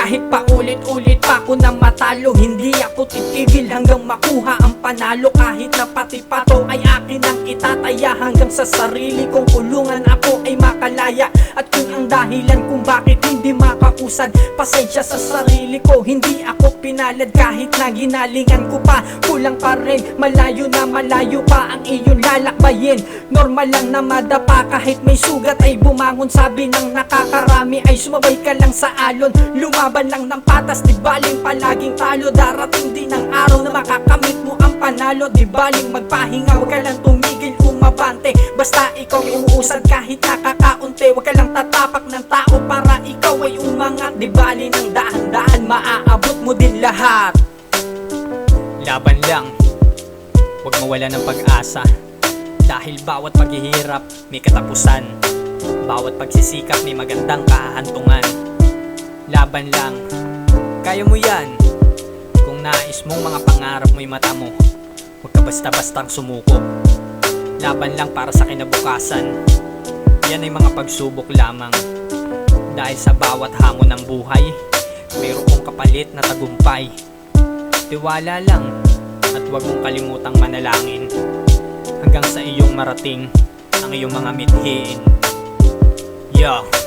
Kahit paulit-ulit pa ako na matalo, hindi ako titigil hanggang makuha ang panalo. Kahit na pati pato ay akin ang itataya, hanggang sa sarili kong kulungan ako ay makalaya. At kung ang dahilan kung bakit hindi makausad, pasensya sa sarili ko, hindi ako pinalad. Kahit na ginalingan ko pa, kulang pa rin. Malayo na malayo pa ang iyong lalakbayin. Normal lang na madapa kahit may sugat ay bumangon. Sabi ng nakakarami ay sumabay ka lang sa alon. Lumaban lang ng patas, di baling palaging talo. Darating din ang araw na makakamit mo ang panalo. Di baling magpahinga, huwag ka lang tumigil, umabante. Basta ikaw umuusad kahit nakakaunti. Huwag ka lang tatapak ng tao para ikaw ay umangat. Di bali ng dahan-dahan, maaabot mo din lahat. Laban lang, huwag mawala ng pag-asa. Dahil bawat paghihirap may katapusan, bawat pagsisikap may magandang kahahantungan. Laban lang, kaya mo yan. Kung nais mong mga pangarap mo'y mata mo, huwag ka basta-bastang sumuko. Laban lang para sa kinabukasan, yan ay mga pagsubok lamang. Dahil sa bawat hamon ng buhay, mayroong kapalit na tagumpay. Tiwala lang at huwag mong kalimutang manalangin hanggang sa iyong marating ang iyong mga mithiin. Yeah.